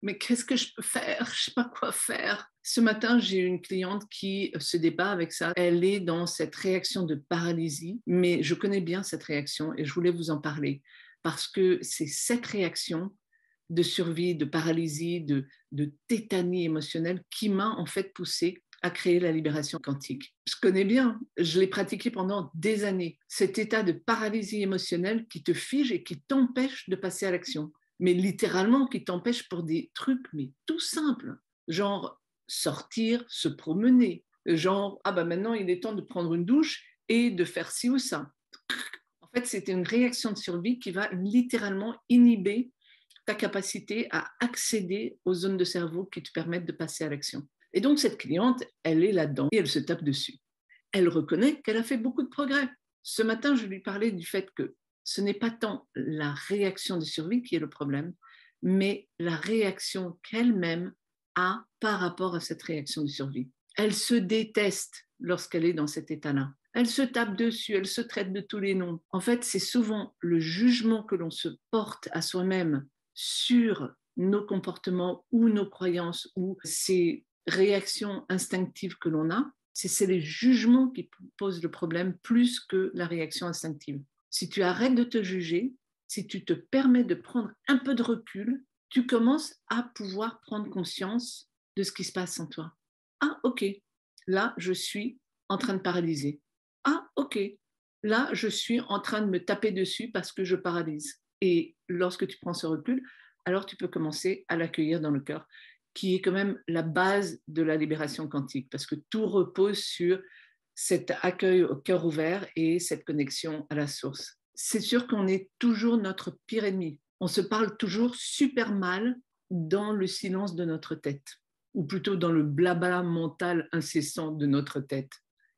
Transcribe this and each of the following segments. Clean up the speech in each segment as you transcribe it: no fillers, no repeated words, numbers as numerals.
mais qu'est-ce que je peux faire? Je ne sais pas quoi faire. Ce matin, j'ai une cliente qui se débat avec ça. Elle est dans cette réaction de paralysie, mais je connais bien cette réaction et je voulais vous en parler parce que c'est cette réaction de survie, de paralysie, de tétanie émotionnelle qui m'a en fait poussée à créer la libération quantique. Je connais bien, je l'ai pratiqué pendant des années, cet état de paralysie émotionnelle qui te fige et qui t'empêche de passer à l'action. Mais littéralement qui t'empêche pour des trucs mais tout simples, genre sortir, se promener, genre ah bah maintenant il est temps de prendre une douche et de faire ci ou ça. En fait, c'était une réaction de survie qui va littéralement inhiber ta capacité à accéder aux zones de cerveau qui te permettent de passer à l'action. Et donc cette cliente, elle est là-dedans et elle se tape dessus. Elle reconnaît qu'elle a fait beaucoup de progrès. Ce matin, je lui parlais du fait que ce n'est pas tant la réaction de survie qui est le problème, mais la réaction qu'elle-même a par rapport à cette réaction de survie. Elle se déteste lorsqu'elle est dans cet état-là. Elle se tape dessus, elle se traite de tous les noms. En fait, c'est souvent le jugement que l'on se porte à soi-même sur nos comportements ou nos croyances ou ces réactions instinctives que l'on a. C'est les jugements qui posent le problème plus que la réaction instinctive. Si tu arrêtes de te juger, si tu te permets de prendre un peu de recul, tu commences à pouvoir prendre conscience de ce qui se passe en toi. Ah, ok, là, je suis en train de paralyser. Ah, ok, là, je suis en train de me taper dessus parce que je paralyse. Et lorsque tu prends ce recul, alors tu peux commencer à l'accueillir dans le cœur, qui est quand même la base de la libération quantique, parce que tout repose sur cet accueil au cœur ouvert et cette connexion à la source. C'est sûr qu'on est toujours notre pire ennemi. On se parle toujours super mal dans le silence de notre tête, ou plutôt dans le blabla mental incessant de notre tête,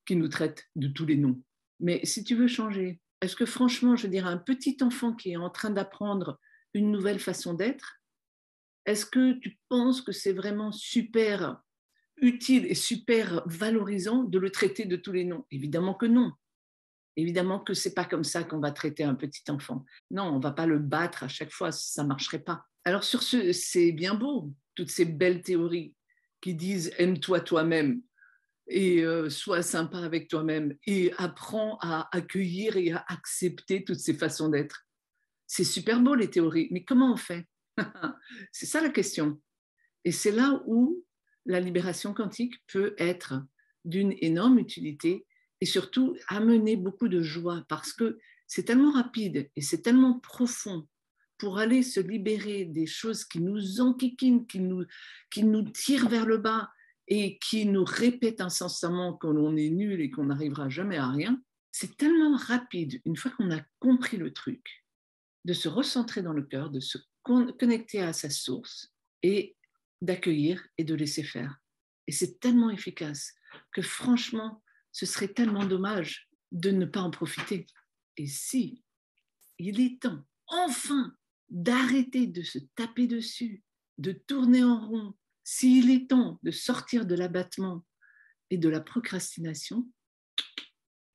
qui nous traite de tous les noms. Mais si tu veux changer, est-ce que franchement, je dirais, un petit enfant qui est en train d'apprendre une nouvelle façon d'être, est-ce que tu penses que c'est vraiment super utile et super valorisant de le traiter de tous les noms? Évidemment que non. Évidemment que c'est pas comme ça qu'on va traiter un petit enfant. Non, on va pas le battre à chaque fois, ça marcherait pas. Alors sur ce, c'est bien beau, toutes ces belles théories qui disent aime-toi toi-même et sois sympa avec toi-même et apprends à accueillir et à accepter toutes ces façons d'être. C'est super beau les théories, mais comment on fait? C'est ça la question. Et c'est là où la libération quantique peut être d'une énorme utilité et surtout amener beaucoup de joie parce que c'est tellement rapide et c'est tellement profond pour aller se libérer des choses qui nous enquiquinent, qui nous tirent vers le bas et qui nous répètent incessamment qu'on est nul et qu'on n'arrivera jamais à rien. C'est tellement rapide, une fois qu'on a compris le truc, de se recentrer dans le cœur, de se connecter à sa source et d'accueillir et de laisser faire. Et c'est tellement efficace que franchement, ce serait tellement dommage de ne pas en profiter. Et si il est temps, enfin, d'arrêter de se taper dessus, de tourner en rond, s'il est temps de sortir de l'abattement et de la procrastination,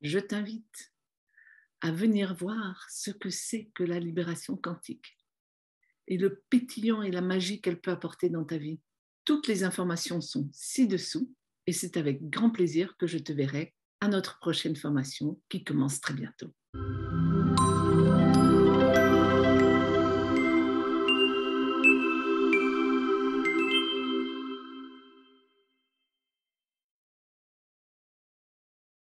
je t'invite à venir voir ce que c'est que la libération quantique et le pétillant et la magie qu'elle peut apporter dans ta vie. Toutes les informations sont ci-dessous et c'est avec grand plaisir que je te verrai à notre prochaine formation qui commence très bientôt.